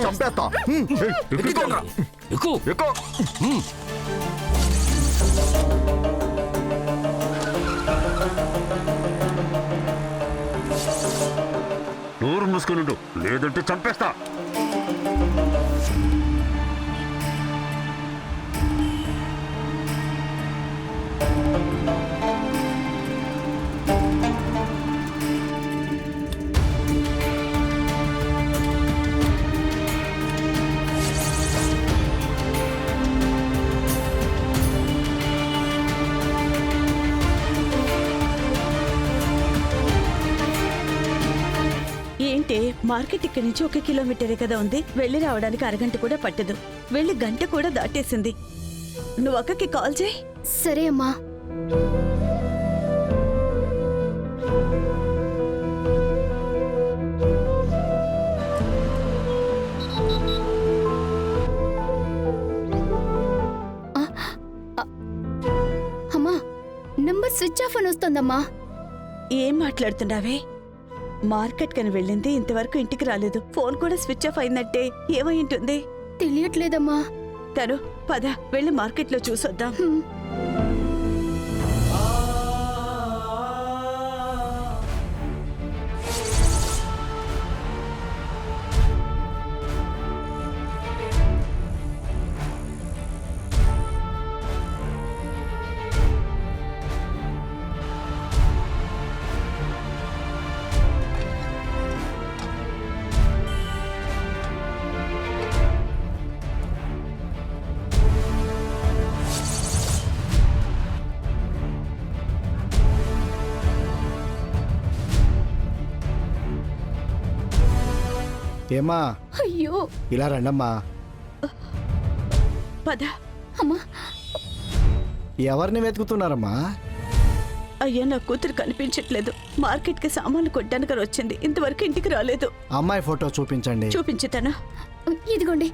చంపేస్తా. నోరు మూసుకుని లేదంటే చంపేస్తా. ఏంటి మార్కెట్ ఇక్కడి నుంచి 1 కిలోమీటరే కదా ఉంది. వెళ్ళి రావడానికి అరగంట కూడా పట్టదు. వెళ్ళి గంట కూడా దాటేసింది. నువ్వు అక్కకి కాల్ చేయి. సరే అమ్మా. అమ్మా నంబర్ స్విచ్ ఆఫ్ అని వస్తుందమ్మా. ఏం మాట్లాడుతున్నావే? మార్కెట్ కని వెళ్ళింది, ఇంతవరకు ఇంటికి రాలేదు. ఫోన్ కూడా స్విచ్ ఆఫ్ అయిందంటే ఏమై ఉంటుంది? తెలియట్లేదమ్మా. తను పద వెళ్ళి మార్కెట్లో చూసొద్దాం. ఏమా? అయ్యో ఇలా రండమ్మా. పద. అమ్మా ఎవరిని వెతుకుతున్నారమ్మా? అయ్యా నా కూతురు కనిపించట్లేదు. మార్కెట్కి సామాన్లు కొట్టడానికి వచ్చింది, ఇంతవరకు ఇంటికి రాలేదు. అమ్మాయి ఫోటో చూపించండి. చూపించుతాను. ఇదిగోండి.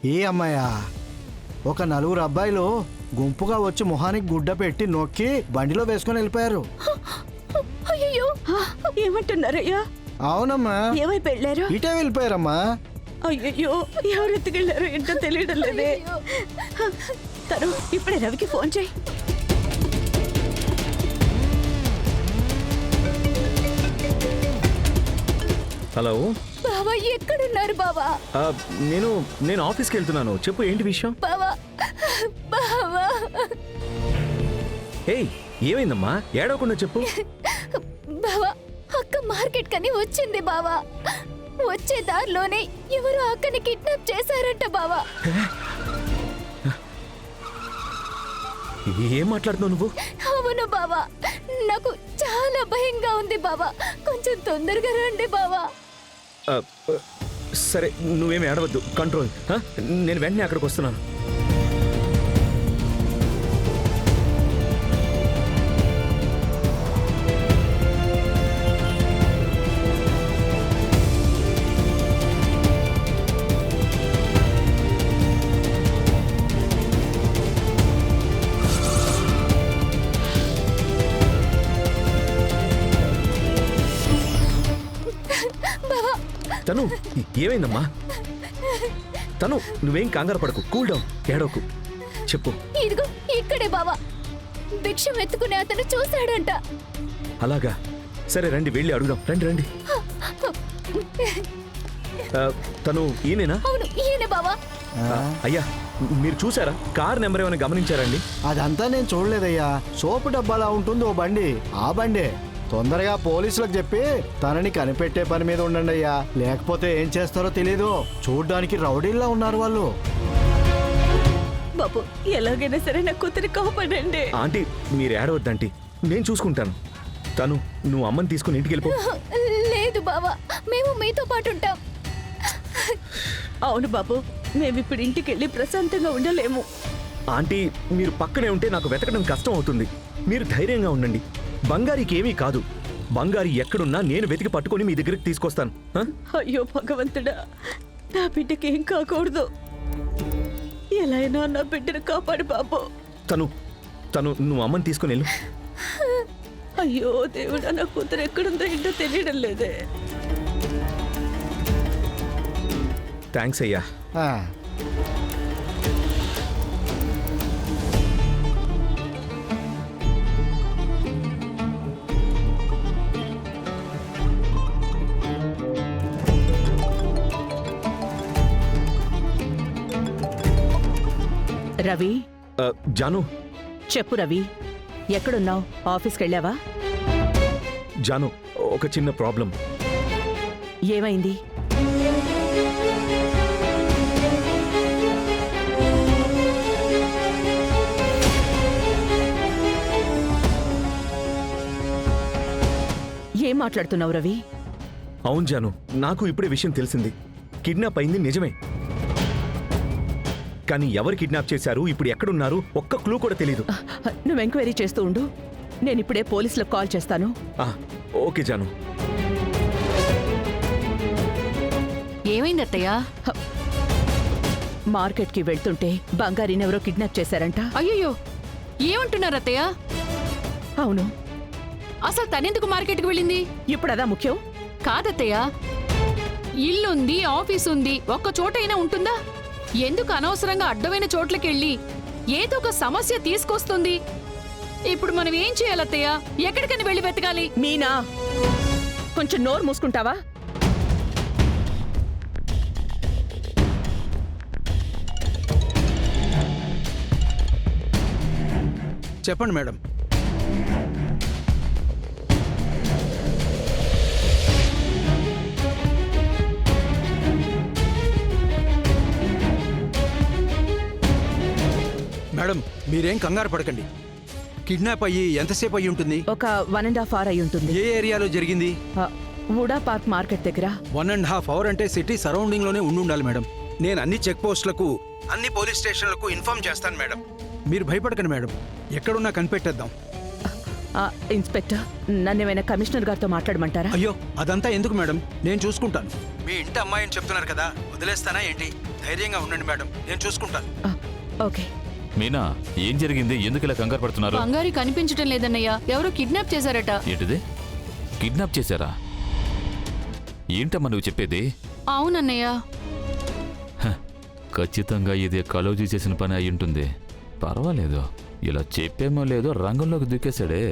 ఏ అమ్మాయా? ఒక 4 అబ్బాయిలు గుంపుగా వచ్చి మొహానికి గుడ్డ పెట్టి నొక్కి బండిలో వేసుకొని వెళ్ళిపోయారు. అయ్యో ఏమంటున్నారయ్యా? అవునమ్మా. ఏమైపు వెళ్ళారు? ఇటే వెళ్ళిపోయారమ్మా. అయ్యో ఎవరు ఎత్తుకెళ్ళారో ఏంటో తెలియడం లేదే. తను ఇప్పుడే రవికి ఫోన్ చేయి. హలో బావా, ఎక్కడున్నారు బావా? నేను ఆఫీస్కి వెళ్తున్నాను. చెప్పు, ఏంటి విషయం? బావా బావా. ఏయ్, ఏమైందమ్మా? ఏడవకుండా చెప్పు. బావా, అక్క మార్కెట్ కని వచ్చింది బావా. వచ్చే దారిలోనే ఎవరు అక్కని కిడ్నాప్ చేశారంట బావా. ఏం మాట్లాడుతున్నావు నువ్వు? అవును బావా, నాకు చాలా భయంగా ఉంది బావా. కొంచెం తొందరగా రండి బావా. సరే, నువ్వేమి ఏడవద్దు. కంట్రోల్. నేను వెంటనే అక్కడికి వస్తున్నాను. తను ఏమైందమ్మా? తను నువ్వేం కంగారు పడకు, కూల్ డౌన్, ఏడవకు. చెప్పు. ఇదిగో ఇక్కడే బావా. భిక్షం ఎత్తుకునే అతను చూశాడంట. అలాగా? సరే రండి, వెళ్ళి అడుగుదాం. రండి రండి. తను ఈయనేనా? అవును, ఈయనే బావా. అయ్యా, మీరు చూసారా? కార్ నెంబర్ ఏమైనా గమనించారండి? అదంతా నేను చూడలేదయ్యా. సోపు డబ్బాలా ఉంటుంది ఓ బండి, ఆ బండే. తొందరగా పోలీసులకు చెప్పి తనని కనిపెట్టే పని మీద ఉండండి అయ్యా. లేకపోతే ఏం చేస్తారో తెలీదు. చూడ్డానికి రౌడీల్లా ఉన్నారు వాళ్ళు. బాబు, ఎలాగైనా సరే నా కూతురి కాపాడండి. ఆంటీ, మీరు ఏడవద్దంటీ, నేను చూసుకుంటాను. తను నువ్వు అమ్మని తీసుకుని ఇంటికి వెళ్ళిపో. లేదు బావా, మేము మీతో పాటు ఉంటాం. అవును బాబు, మేమిప్పుడు ఇంటికి వెళ్ళి ప్రశాంతంగా ఉండలేము. ఆంటీ మీరు పక్కనే ఉంటే నాకు వెతకడం కష్టం అవుతుంది. మీరు ధైర్యంగా ఉండండి. బంగారికి ఏమీ కాదు. బంగారి ఎక్కడున్నా నేను వెతికి పట్టుకొని మీ దగ్గరికి తీసుకొస్తాను. ఆ? అయ్యో భగవంతుడా, నా బిడ్డకి ఏం కాకూడదు. ఎలా అయినా నా బిడ్డను కాపాడు బాబు. తను నువ్వు అమ్మని తీసుకుని వెళ్ళు. అయ్యో దేవుడా, నా కూతురు ఎక్కడుందో ఏంటో తెలియడం లేదే. థ్యాంక్స్ అయ్యా. ఆ, రవి, జాను చెప్పు రవి, ఎక్కడున్నావు? ఆఫీస్కి వెళ్ళావా? జాను ఒక చిన్న ప్రాబ్లం. ఏమైంది? ఏం మాట్లాడుతున్నావు రవి? అవును జాను, నాకు ఇప్పుడే విషయం తెలిసింది. కిడ్నాప్ అయింది నిజమే. కానీ ఎవరు కిడ్నాప్ చేశారు, ఇప్పుడు ఎక్కడున్నారు, ఒక్క క్లూ కూడా తెలీదు. నువ్వు ఎంక్వైరీ చేస్తూ ఉండు, నేను ఇప్పుడే పోలీసులకు కాల్ చేస్తాను. ఓకే జాను. ఏమైంది అత్తయ్య? మార్కెట్కి వెళ్తుంటే బంగారీని ఎవరో కిడ్నాప్ చేశారంట. అయ్యో, ఏమంటున్నారు అత్తయ్య? అవును. అసలు తనెందుకు మార్కెట్కి వెళ్ళింది? ఇప్పుడు అదా ముఖ్యం? కాదత్తయ్య, ఇల్లుంది, ఆఫీస్ ఉంది, ఒక్క చోటైనా ఉంటుందా? ఎందుకు అనవసరంగా అడ్డమైన చోట్లకెళ్ళి ఏదో ఒక సమస్య తీసుకొస్తుంది? ఇప్పుడు మనం ఏం చేయాలత్తయ్య? ఎక్కడికని వెళ్ళి వెతకాలి? మీనా, కొంచెం నోరు మూసుకుంటావా? చెప్పండి మేడం. మేడం, మీరేం కంగారు పడకండి. కిడ్నాప్ అయ్యి ఎంతసేపు అయ్యి ఉంటుంది? ఒక 1.5 hour అయి ఉంటుంది. ఏ ఏరియాలో జరిగింది? వుడా పార్క్ మార్కెట్ దగ్గర. 1.5 hour అంటే సిటీ సరౌండింగ్ లోనే ఉండాలి మేడం. నేను అన్ని చెక్ పోస్టులకు, అన్ని పోలీస్ స్టేషన్లకు ఇన్ఫార్మ్ చేస్తాను మేడం. మీరు భయపడకండి మేడం, ఎక్కడున్నా కనిపెట్టేద్దాం. ఇన్స్పెక్టర్, నన్నేమైనా కమిషనర్ గారితో మాట్లాడమంటారా? అయ్యో, అదంతా ఎందుకు మేడం, నేను చూసుకుంటాను. మీ ఇంటి అమ్మాయి అని చెప్తున్నారు కదా, వదిలేస్తానా ఏంటి? ధైర్యంగా ఉండండి మేడం, నేను చూసుకుంటాను. ఓకే. మీనా, ఏం జరిగింది? ఎందుకు ఇలా కంగారు పడుతున్నారు? బంగారి కనిపించటం లేదన్నయ్య, ఎవరో కిడ్నాప్ చేశారట. ఏంటిది? కిడ్నాప్ చేశారా? ఏంటమ్మా నువ్వు చెప్పేది? అవునన్నయ్య. ఖచ్చితంగా ఇదే కలోజీ చేసిన పని అయి ఉంటుంది. పర్వాలేదు, ఇలా చెప్పేమో లేదో రంగంలోకి దూకేశాడే.